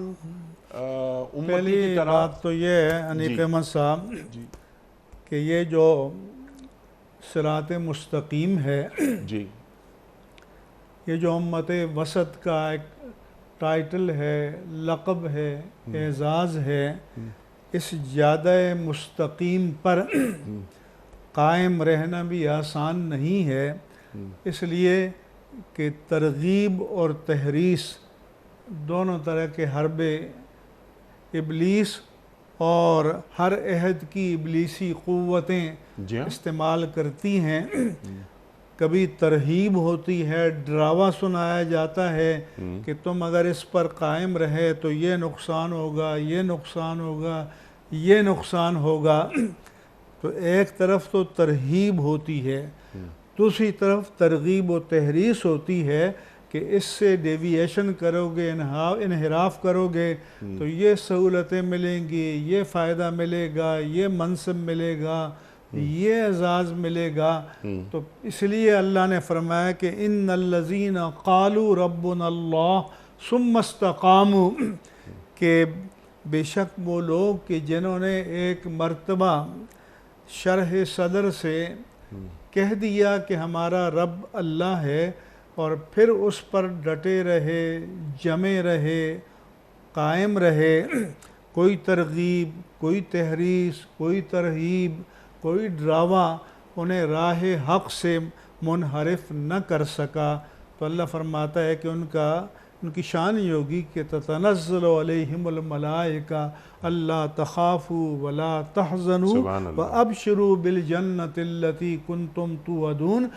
امتی کی پہلی طرح. بات تو یہ ہے انیق احمد صاحب جی کہ یہ جو صراط مستقیم ہے جی یہ جو امت وسط کا ایک ٹائٹل ہے، لقب ہے، اعزاز ہے، اس جادہ مستقیم پر قائم رہنا بھی آسان نہیں ہے، اس لیے کہ ترغیب اور تحریص دونوں طرح کے حرب ابلیس اور ہر عہد کی ابلیسی قوتیں جی ہاں استعمال کرتی ہیں. کبھی ترہیب ہوتی ہے، ڈراوا سنایا جاتا ہے کہ تم اگر اس پر قائم رہے تو یہ نقصان ہوگا، یہ نقصان ہوگا، یہ نقصان ہوگا. تو ایک طرف تو ترہیب ہوتی ہے، دوسری طرف ترغیب و تحریص ہوتی ہے کہ اس سے ڈیویشن کرو گے، انحراف کرو گے تو یہ سہولتیں ملیں گی، یہ فائدہ ملے گا، یہ منصب ملے گا، یہ اعزاز ملے گا. تو اس لیے اللہ نے فرمایا کہ ان الذین قالوا ربنا اللہ ثم استقاموا، کہ بے شک وہ لوگ کہ جنہوں نے ایک مرتبہ شرح صدر سے کہہ دیا کہ ہمارا رب اللہ ہے، اور پھر اس پر ڈٹے رہے، جمے رہے، قائم رہے، کوئی ترغیب، کوئی تحریص، کوئی ترہیب، کوئی ڈراوا انہیں راہ حق سے منحرف نہ کر سکا. تو اللہ فرماتا ہے کہ ان کی شان یہ ہوگی کہ تتنزل علیہم الملائکہ اللہ تخافوا ولا تحزنوا سبحان اللہ. وابشروا بالجنۃ التی کنتم توعدون.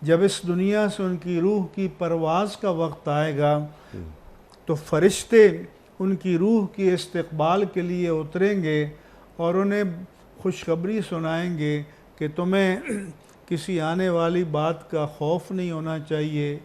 جب اس دنیا سے ان کی روح کی پرواز کا وقت آئے گا تو فرشتے ان کی روح کی استقبال کے لیے اتریں گے اور انہیں خوشخبری سنائیں گے کہ تمہیں کسی آنے والی بات کا خوف نہیں ہونا چاہیے،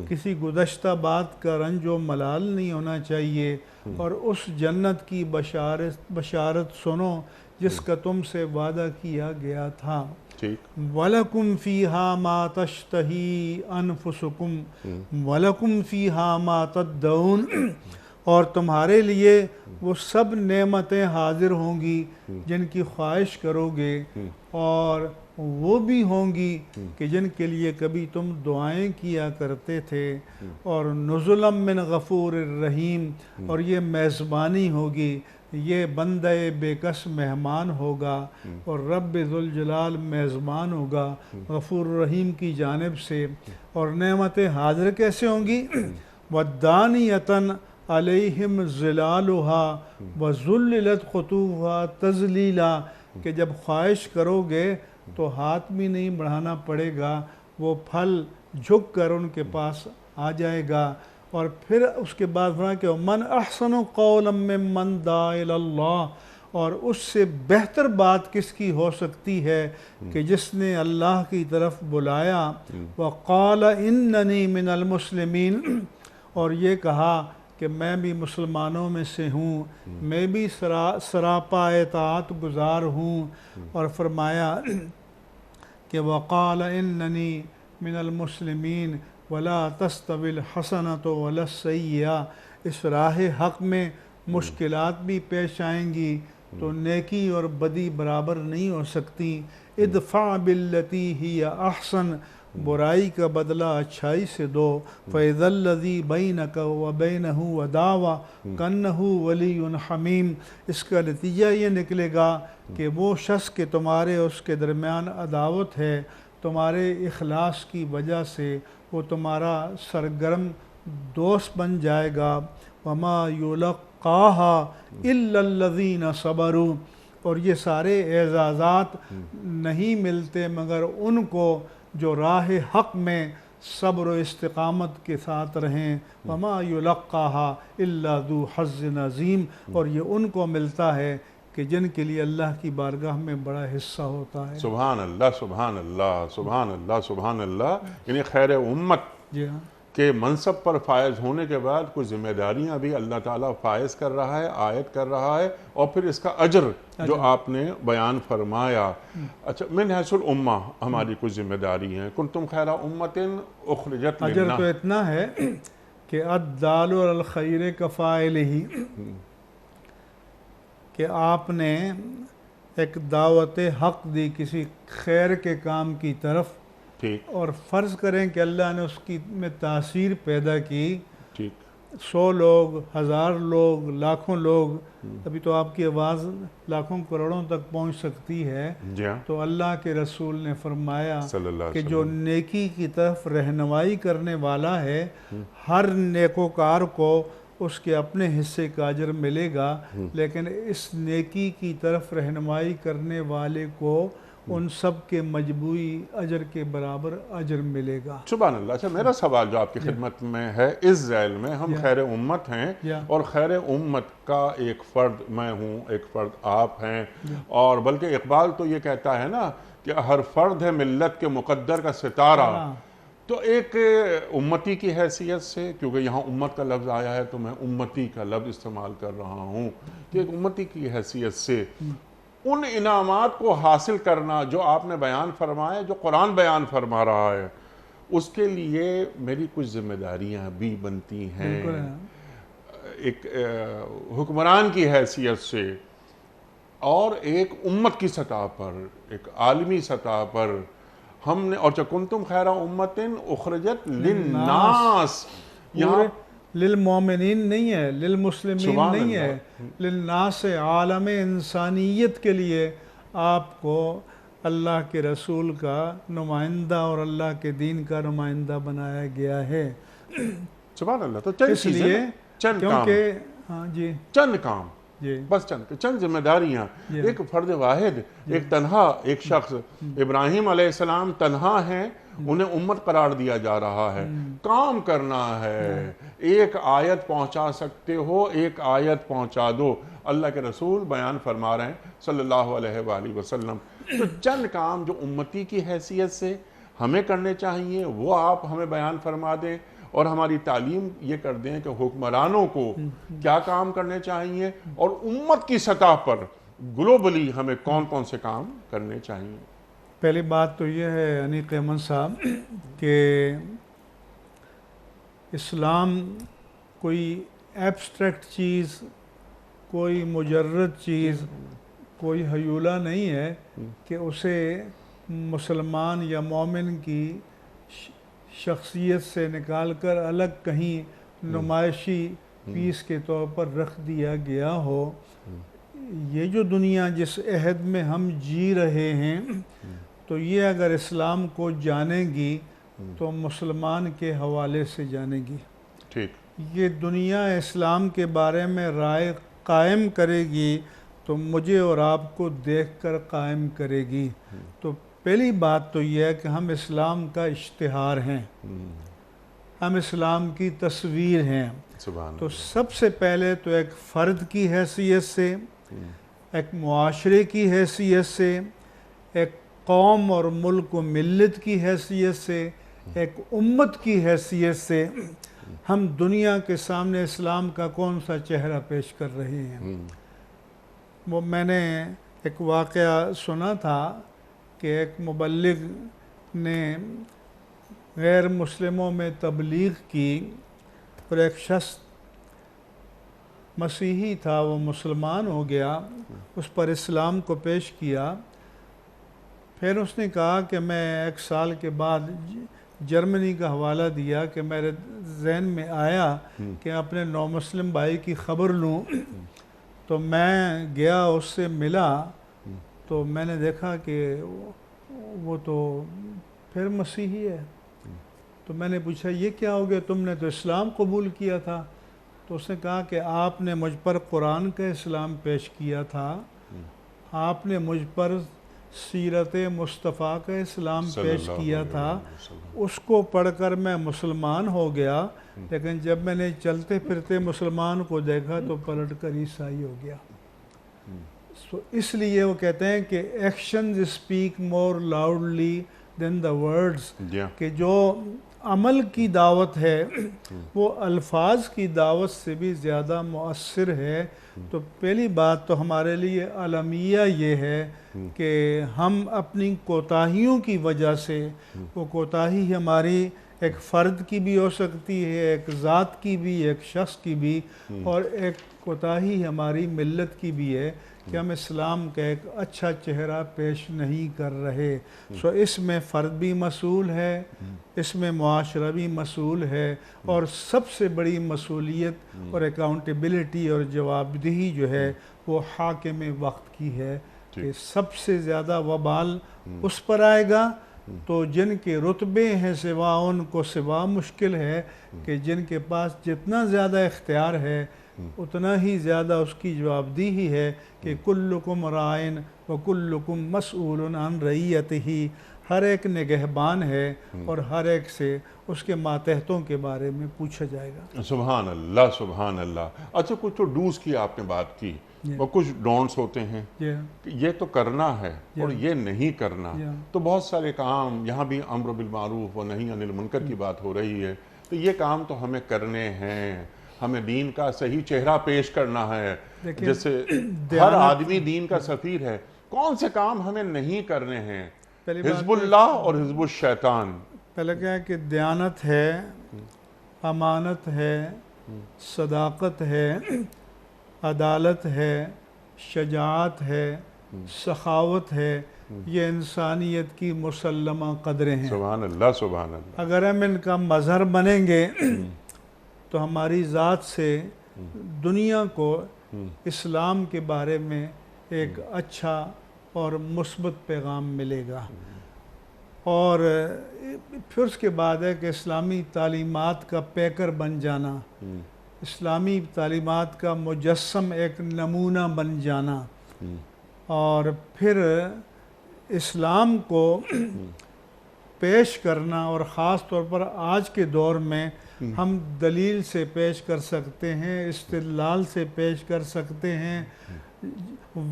کسی گزشتہ بات کا رنج و ملال نہیں ہونا چاہیے، اور اس جنت کی بشارت سنو جس کا تم سے وعدہ کیا گیا تھا. وَلَكُمْ فِيهَا مَا تَشْتَهِي أَنفُسُكُمْ وَلَكُمْ فِيهَا مَا تَدَّعُونَ. اور تمہارے لیے وہ سب نعمتیں حاضر ہوں گی جن کی خواہش کرو گے، اور وہ بھی ہوں گی کہ جن کے لیے کبھی تم دعائیں کیا کرتے تھے. اور نزلا من غفور الرحیم، اور یہ میزبانی ہوگی، یہ بندہ بے کس مہمان ہوگا، اور رب ذوالجلال میزبان ہوگا غفور الرحیم کی جانب سے. اور نعمتیں حاضر کیسے ہوں گی؟ وَالدَّانِيَةً علیہم ظلالها وذللت قطوفها تذلیلا، کہ جب خواہش کرو گے تو ہاتھ بھی نہیں بڑھانا پڑے گا، وہ پھل جھک کر ان کے پاس آ جائے گا. اور پھر اس کے بعد فرمایا کہ من احسن قولا ممن دعا الی اللہ، اور اس سے بہتر بات کس کی ہو سکتی ہے کہ جس نے اللہ کی طرف بلایا. وقال اننی من المسلمین، اور یہ کہا کہ میں بھی مسلمانوں میں سے ہوں، میں بھی سراپا اطاعت گزار ہوں. اور فرمایا کہ وقال اننی من المسلمین ولا تستوی الحسنۃ ولا السیئۃ. اس راہ حق میں مشکلات بھی پیش آئیں گی تو نیکی اور بدی برابر نہیں ہو سکتی. ادفع باللتی ہی احسن، برائی کا بدلہ اچھائی سے دو. فَإِذَا الَّذِي بَيْنَكَ وَبَيْنَهُ عَدَاوَةٌ كَأَنَّهُ وَلِيٌّ حَمِيمٌ. اس کا نتیجہ یہ نکلے گا کہ وہ شخص کے تمہارے اس کے درمیان عداوت ہے، تمہارے اخلاص کی وجہ سے وہ تمہارا سرگرم دوست بن جائے گا. وَمَا يُلَقَّاهَا إِلَّا الَّذِينَ صَبَرُوا. اور یہ سارے اعزازات نہیں ملتے مگر ان کو جو راہ حق میں صبر و استقامت کے ساتھ رہیں. وَمَا يُلَقَّاهَا إِلَّا ذُو حَظٍّ عَظِيمٍ. اور یہ ان کو ملتا ہے کہ جن کے لیے اللہ کی بارگاہ میں بڑا حصہ ہوتا ہے. سبحان اللہ، سبحان اللہ، سبحان اللہ، سبحان اللہ. یعنی خیر امت جی ہاں کہ منصب پر فائز ہونے کے بعد کچھ ذمہ داریاں بھی اللہ تعالیٰ فائز کر رہا ہے، عائد کر رہا ہے، اور پھر اس کا اجر جو آپ نے بیان فرمایا. اچھا، من حیث الامہ ہماری کچھ ذمہ داری ہیں. کنتم خیر امۃ اخرجت اجر للناس. تو اتنا ہے کہ الدال علی الخیر کفاعلہ، کہ آپ نے ایک دعوت حق دی کسی خیر کے کام کی طرف، ٹھیک اور فرض کریں کہ اللہ نے اس کی میں تاثیر پیدا کی، ٹھیک 100 لوگ، 1000 لوگ، لاکھوں لوگ، ابھی تو آپ کی آواز لاکھوں کروڑوں تک پہنچ سکتی ہے. جی ہاں تو اللہ کے رسول نے فرمایا صلی اللہ کہ علیہ جو وسلم. نیکی کی طرف رہنمائی کرنے والا ہے، ہر نیکوکار کو اس کے اپنے حصے کا اجر ملے گا، لیکن اس نیکی کی طرف رہنمائی کرنے والے کو ان سب کے مجموعی اجر کے برابر اجر ملے گا. سبحان اللہ. اچھا، میرا سوال جو آپ کی خدمت میں ہے، اس ذیل میں ہم خیر امت ہیں، اور خیر امت کا ایک فرد میں ہوں، ایک فرد آپ ہیں، اور بلکہ اقبال تو یہ کہتا ہے نا کہ ہر فرد ہے ملت کے مقدر کا ستارہ. تو ایک امتی کی حیثیت سے، کیونکہ یہاں امت کا لفظ آیا ہے تو میں امتی کا لفظ استعمال کر رہا ہوں، کہ ایک امتی کی حیثیت سے ان انعامات کو حاصل کرنا جو آپ نے بیان فرمایا، جو قرآن بیان فرما رہا ہے، اس کے لیے میری کچھ ذمہ داریاں بھی بنتی ہیں. ایک حکمران کی حیثیت سے، اور ایک امت کی سطح پر، ایک عالمی سطح پر ہم نے، اور کنتم خیر امت اخرجت للناس، یہاں للمومنین نہیں ہے، للمسلمین نہیں ہے، للناس، عالم انسانیت کے لیے آپ کو اللہ کے رسول کا نمائندہ اور اللہ کے دین کا نمائندہ بنایا گیا ہے. سبحان اللہ. تو چند اس چیزیں، لیے چند کام، کیونکہ ہاں جی چند کام، جی بس چند ذمہ داریاں. ایک فرد واحد، ایک تنہا ایک شخص، ابراہیم علیہ السلام تنہا ہیں، انہیں امت قرار دیا جا رہا ہے، کام کرنا ہے. ایک آیت پہنچا سکتے ہو، ایک آیت پہنچا دو. اللہ کے رسول بیان فرما رہے ہیں صلی اللہ علیہ وآلہ وسلم. تو چند کام جو امتی کی حیثیت سے ہمیں کرنے چاہیے وہ آپ ہمیں بیان فرما دیں، اور ہماری تعلیم یہ کر دیں کہ حکمرانوں کو کیا کام کرنے چاہیے، اور امت کی سطح پر گلوبلی ہمیں کون کون سے کام کرنے چاہیے. پہلی بات تو یہ ہے انیق احمد صاحب کہ اسلام کوئی ایبسٹریکٹ چیز، کوئی مجرد چیز، کوئی حیولہ نہیں ہے کہ اسے مسلمان یا مومن کی شخصیت سے نکال کر الگ کہیں نمائشی پیس کے طور پر رکھ دیا گیا ہو. یہ جو دنیا جس عہد میں ہم جی رہے ہیں، تو یہ اگر اسلام کو جانے گی تو مسلمان کے حوالے سے جانے گی. ٹھیک. یہ دنیا اسلام کے بارے میں رائے قائم کرے گی تو مجھے اور آپ کو دیکھ کر قائم کرے گی. تو پہلی بات تو یہ ہے کہ ہم اسلام کا اشتہار ہیں، ہم اسلام کی تصویر ہیں. تو سب سے پہلے تو ایک فرد کی حیثیت سے، ایک معاشرے کی حیثیت سے، ایک قوم اور ملک و ملت کی حیثیت سے، ایک امت کی حیثیت سے ہم دنیا کے سامنے اسلام کا کون سا چہرہ پیش کر رہے ہیں. وہ میں نے ایک واقعہ سنا تھا کہ ایک مبلغ نے غیر مسلموں میں تبلیغ کی، اور ایک شخص مسیحی تھا، وہ مسلمان ہو گیا، اس پر اسلام کو پیش کیا. پھر اس نے کہا کہ میں 1 سال کے بعد جرمنی کا حوالہ دیا کہ میرے ذہن میں آیا کہ اپنے نومسلم بھائی کی خبر لوں. تو میں گیا، اس سے ملا، تو میں نے دیکھا کہ وہ تو پھر مسیحی ہے. تو میں نے پوچھا یہ کیا ہو گیا، تم نے تو اسلام قبول کیا تھا. تو اس نے کہا کہ آپ نے مجھ پر قرآن کا اسلام پیش کیا تھا، آپ نے مجھ پر سیرت مصطفیٰ کا اسلام پیش کیا تھا، اس کو پڑھ کر میں مسلمان ہو گیا، لیکن جب میں نے چلتے پھرتے مسلمان کو دیکھا تو پلٹ کر عیسائی ہو گیا. اس لیے وہ کہتے ہیں کہ actions speak more loudly than the words, کہ جو عمل کی دعوت ہے وہ الفاظ کی دعوت سے بھی زیادہ مؤثر ہے. تو پہلی بات تو ہمارے لیے عالمیہ یہ ہے کہ ہم اپنی کوتاہیوں کی وجہ سے، وہ کوتاہی ہماری ایک فرد کی بھی ہو سکتی ہے، ایک ذات کی بھی، ایک شخص کی بھی، اور ایک کوتاہی ہماری ملت کی بھی ہے کہ ہم اسلام کا ایک اچھا چہرہ پیش نہیں کر رہے. اس میں فرد بھی مسئول ہے، اس میں معاشرہ بھی مسئول ہے، اور سب سے بڑی مسئولیت اور اکاؤنٹیبلٹی اور جوابدہی جو ہے وہ حاکم وقت کی ہے کہ سب سے زیادہ وبال اس پر آئے گا تو جن کے رتبے ہیں سوا ان کو سوا مشکل ہے کہ جن کے پاس جتنا زیادہ اختیار ہے اتنا ہی زیادہ اس کی جوابدہی ہے کہ کلکم رائن و کلکم مسئول عن رعیتہ. ہر ایک نگہبان ہے اور ہر ایک سے اس کے ماتحتوں کے بارے میں پوچھا جائے گا. سبحان اللہ سبحان اللہ. اچھا کچھ تو ڈوز کی آپ نے بات کی اور کچھ ڈونٹس ہوتے ہیں کہ یہ تو کرنا ہے اور یہ نہیں کرنا. تو بہت سارے کام یہاں بھی امر بالمعروف و نہی عن المنکر کی بات ہو رہی ہے، تو یہ کام تو ہمیں کرنے ہیں. ہمیں دین کا صحیح چہرہ پیش کرنا ہے. جیسے ہر آدمی دین کا سفیر ہے. کون سے کام ہمیں نہیں کرنے ہیں؟ حزب اللہ اور حزب الشیطان. پہلے کیا ہے کہ دیانت ہے، امانت ہے، صداقت ہے، عدالت ہے، شجاعت ہے، سخاوت ہے. یہ انسانیت کی مسلمہ قدریں ہیں. سبحان اللہ سبحان اللہ. اگر ہم ان کا مظہر بنیں گے تو ہماری ذات سے دنیا کو اسلام کے بارے میں ایک اچھا اور مثبت پیغام ملے گا. اور پھر اس کے بعد ہے کہ اسلامی تعلیمات کا پیکر بن جانا، اسلامی تعلیمات کا مجسم ایک نمونہ بن جانا، اور پھر اسلام کو پیش کرنا. اور خاص طور پر آج کے دور میں ہم دلیل سے پیش کر سکتے ہیں، استدلال سے پیش کر سکتے ہیں،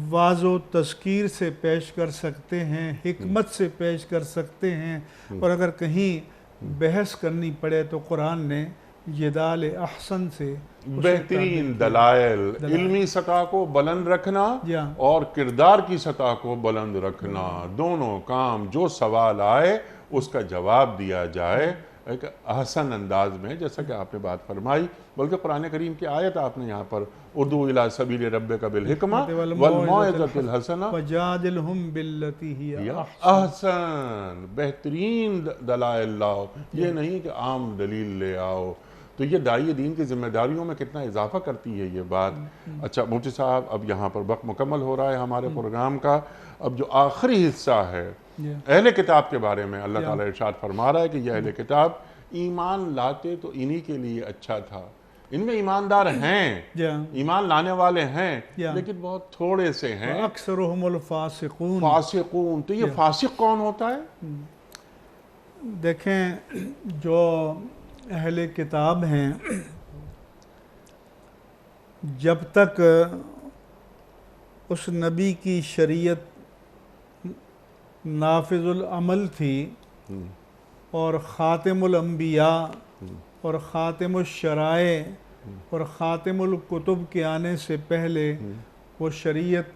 واضح و تذکیر سے پیش کر سکتے ہیں، حکمت سے پیش کر سکتے ہیں. اور اگر کہیں بحث کرنی پڑے تو قرآن نے جدال احسن سے بہترین دلائل، علمی سطح کو بلند رکھنا اور کردار کی سطح کو بلند رکھنا، دونوں کام. جو سوال آئے اس کا جواب دیا جائے ایک احسن انداز میں، جیسا کہ آپ نے بات فرمائی. بلکہ قرآن کریم کی آیت آپ نے یہاں پر ادعو الی سبیل ربک بالحکمہ والموعظۃ الحسنہ وجادلہم باللتی ہی احسن. بہترین دلائل لاؤ، یہ نہیں کہ عام دلیل لے آؤ. تو یہ داعی دین کی ذمہ داریوں میں کتنا اضافہ کرتی ہے یہ بات. اچھا مفتی صاحب، اب یہاں پر وقت مکمل ہو رہا ہے ہمارے پروگرام کا. اب جو آخری حصہ ہے اہل کتاب کے بارے میں، اللہ تعالیٰ ارشاد فرما رہا ہے کہ یہ اہل کتاب ایمان لاتے تو انہی کے لیے اچھا تھا. ان میں ایماندار ہیں، ایمان لانے والے ہیں، لیکن بہت تھوڑے سے ہیں. اکثرهم الفاسقون. فاسقون. تو یہ فاسق کون ہوتا ہے؟ دیکھیں، جو اہل کتاب ہیں جب تک اس نبی کی شریعت نافذ العمل تھی اور خاتم الانبیاء اور خاتم الشرائع اور خاتم الکتب کے آنے سے پہلے وہ شریعت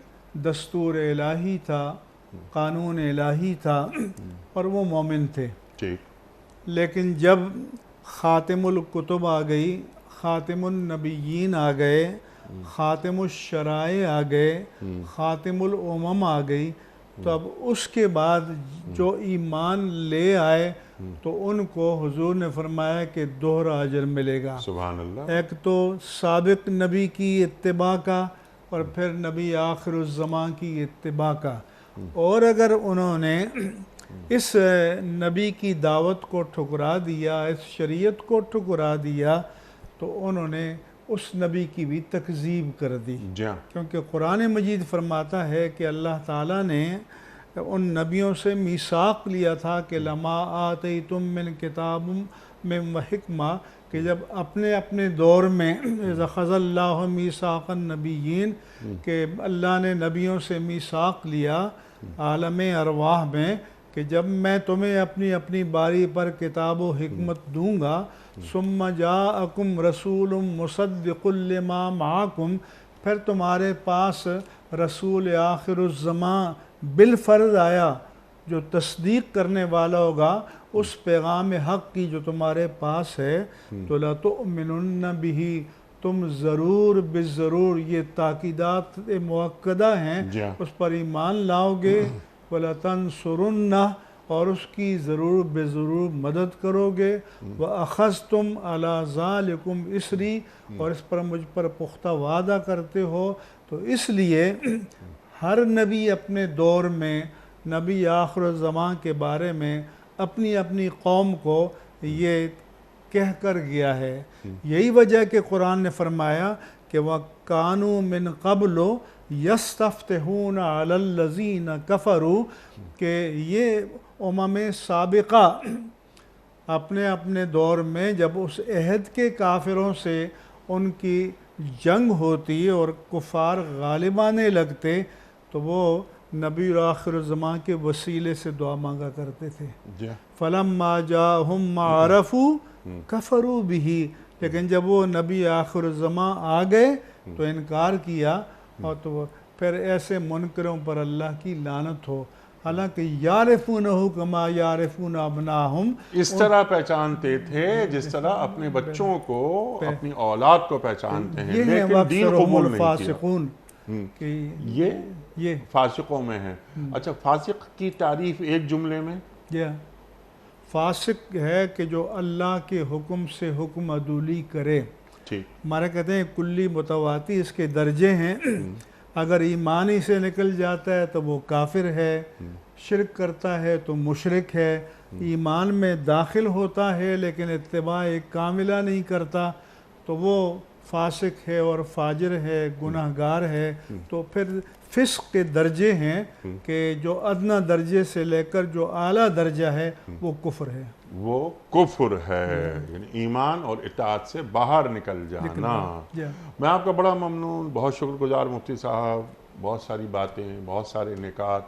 دستور الہی تھا، قانون الہی تھا، اور وہ مومن تھے. لیکن جب خاتم الکتب آ گئی، خاتم النبیین آ گئے، خاتم الشرائع آ گئے، خاتم الامم آ گئی، تو اب اس کے بعد جو ایمان لے آئے تو ان کو حضور نے فرمایا کہ دوہرا اجر ملے گا. سبحان اللہ. ایک تو سابق نبی کی اتباع کا اور پھر نبی آخر الزمان کی اتباع کا. اور اگر انہوں نے اس نبی کی دعوت کو ٹھکرا دیا، اس شریعت کو ٹھکرا دیا، تو انہوں نے اس نبی کی بھی تکذیب کر دی. کیونکہ قرآن مجید فرماتا ہے کہ اللہ تعالیٰ نے ان نبیوں سے میثاق لیا تھا کہ لما آتیتم من کتاب من حکمہ، کہ جب اپنے اپنے دور میں اذا اخذ اللہ میثاق النبیین، کہ اللہ نے نبیوں سے میثاق لیا عالم ارواح میں کہ جب میں تمہیں اپنی اپنی باری پر کتاب و حکمت دوں گا، ثم جاءکم رسول مصدق لما معکم، پھر تمہارے پاس رسول آخر الزمان بالفرض آیا جو تصدیق کرنے والا ہوگا اس پیغام حق کی جو تمہارے پاس ہے، تو لَتُؤْمِنُنَّ بِهِ، تم ضرور بالضرور، یہ تاکیدات مؤکدہ ہیں، جی ہاں، اس پر ایمان لاؤ گے، وَلَتَنْصُرُنَّهُ، اور اس کی ضرور بے ضرور مدد کرو گے، وَأَخَذْتُمْ عَلَى ذَلِكُمْ إِصْرِي، اور اس پر مجھ پر پختہ وعدہ کرتے ہو۔ تو اس لیے ہر نبی اپنے دور میں نبی آخر الزمان کے بارے میں اپنی اپنی قوم کو یہ کہہ کر گیا ہے۔ یہی وجہ کہ قرآن نے فرمایا کہ وَكَانُوا مِن قَبْلُ يَسْتَفْتِحُونَ عَلَى الَّذِينَ كَفَرُوا، کہ یہ سابقہ اپنے اپنے دور میں جب اس عہد کے کافروں سے ان کی جنگ ہوتی اور کفار غالب آنے لگتے تو وہ نبی آخر الزمان کے وسیلے سے دعا مانگا کرتے تھے۔ جی فَلَمَّا جَاءَهُم مَّا عَرَفُوا كَفَرُوا بِهِ، لیکن جب وہ نبی آخر الزمان آ گئے تو انکار کیا، اور تو پھر ایسے منکروں پر اللہ کی لعنت ہو، حالانکہ یعرفونہ کما یعرفون ابناہم، اس طرح پہچانتے تھے جس طرح اپنے بچوں کو، اپنی اولاد کو پہچانتے ہیں، یہ ہیں لیکن دین وَأَكْثَرُهُمُ قبول نہیں کیا۔ الْفَاسِقُونَ، کہ یہ فاسقوں میں ہے۔ اچھا، فاسق کی تعریف ایک جملے میں؟ فاسق ہے کہ جو اللہ کے حکم سے حکم عدولی کرے۔ ٹھیک، ہمارے کہتے ہیں کلی متواتی، اس کے درجے ہیں۔ اگر ایمانی سے نکل جاتا ہے تو وہ کافر ہے، شرک کرتا ہے تو مشرک ہے، ایمان میں داخل ہوتا ہے لیکن اتباع کاملہ نہیں کرتا تو وہ فاسق ہے اور فاجر ہے، گناہگار ہے۔ تو پھر فسق کے درجے ہیں کہ جو ادنی درجے سے لے کر جو اعلیٰ درجہ ہے وہ کفر ہے، وہ کفر ہے، یعنی ایمان اور اطاعت سے باہر نکل جانا۔ میں آپ کا بڑا ممنون، بہت شکر گزار مفتی صاحب، بہت ساری باتیں، بہت سارے نکات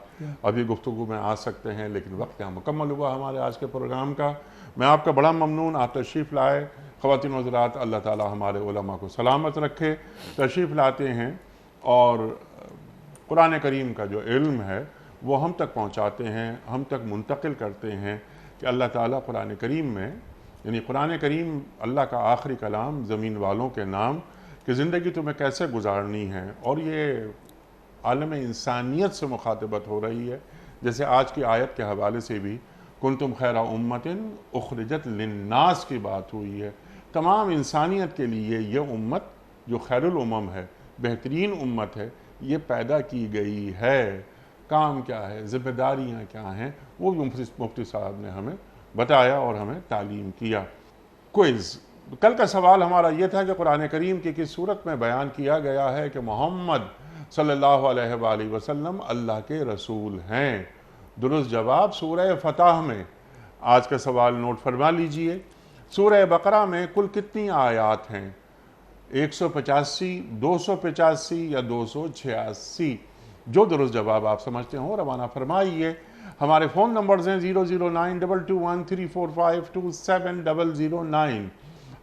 ابھی گفتگو میں آ سکتے ہیں لیکن وقت یہاں مکمل ہوا ہمارے آج کے پروگرام کا۔ میں آپ کا بڑا ممنون، آپ تشریف لائے۔ خواتین و حضرات، اللہ تعالی ہمارے علماء کو سلامت رکھے، تشریف لاتے ہیں اور قرآن کریم کا جو علم ہے وہ ہم تک پہنچاتے ہیں، ہم تک منتقل کرتے ہیں کہ اللہ تعالیٰ قرآن کریم میں، یعنی قرآن کریم اللہ کا آخری کلام زمین والوں کے نام، کہ زندگی تمہیں کیسے گزارنی ہے، اور یہ عالم انسانیت سے مخاطبت ہو رہی ہے۔ جیسے آج کی آیت کے حوالے سے بھی کنتم خیر امت اخرجت للناس کی بات ہوئی ہے۔ تمام انسانیت کے لیے یہ امت جو خیر الامم ہے، بہترین امت ہے، یہ پیدا کی گئی ہے۔ کام کیا ہے، ذمہ داریاں کیا ہیں، وہ بھی مفتی صاحب نے ہمیں بتایا اور ہمیں تعلیم کیا۔ کوئز، کل کا سوال ہمارا یہ تھا کہ قرآن کریم کی کس صورت میں بیان کیا گیا ہے کہ محمد صلی اللہ علیہ وآلہ وسلم اللہ کے رسول ہیں؟ درست جواب سورہ فتح میں۔ آج کا سوال نوٹ فرما لیجئے، سورہ بقرہ میں کل کتنی آیات ہیں؟ 185، 285 یا 286؟ جو درست جواب آپ سمجھتے ہوں روانہ فرمائیے۔ ہمارے فون نمبرز ہیں 009221345270009،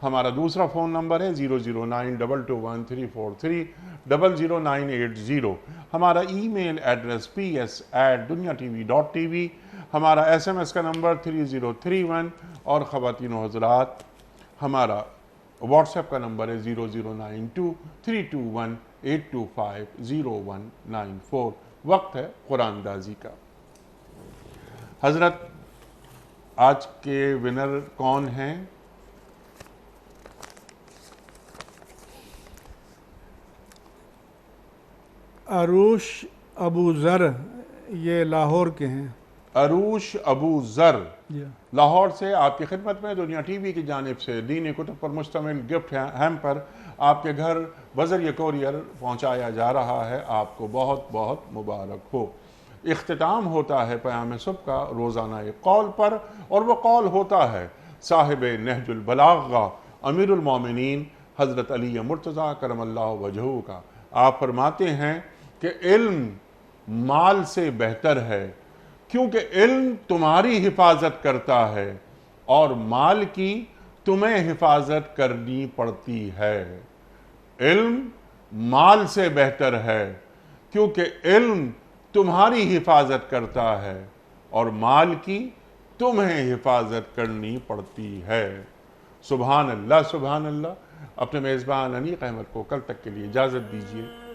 ہمارا دوسرا فون نمبر ہے 009221343000980، ہمارا ای میل ایڈریس ps@dunyatv.tv، ہمارا SMS کا نمبر 3031، اور خواتین و حضرات ہمارا واٹس ایپ کا نمبر ہے 009232182509194۔ وقت ہے قرآن اندازی کا۔ حضرت، آج کے ونر کون ہیں؟ عروش ابو ذر، یہ لاہور کے ہیں۔ عروش ابو ذر لاہور سے آپ کی خدمت میں دنیا ٹی وی کی جانب سے دینی کتب پر مشتمل گفٹ ہیمپر آپ کے گھر بذریعہ کوریئر پہنچایا جا رہا ہے۔ آپ کو بہت بہت مبارک ہو۔ اختتام ہوتا ہے پیام صبح کا روزانہ ایک قول پر، اور وہ قول ہوتا ہے صاحب نہج البلاغہ امیر المومنین حضرت علی مرتضیٰ کرم اللہ وجہہ کا۔ آپ فرماتے ہیں کہ علم مال سے بہتر ہے، کیونکہ علم تمہاری حفاظت کرتا ہے اور مال کی تمہیں حفاظت کرنی پڑتی ہے۔ علم مال سے بہتر ہے کیونکہ علم تمہاری حفاظت کرتا ہے اور مال کی تمہیں حفاظت کرنی پڑتی ہے۔ سبحان اللہ، سبحان اللہ۔ اپنے میزبان انیق احمد کو کل تک کے لیے اجازت دیجیے۔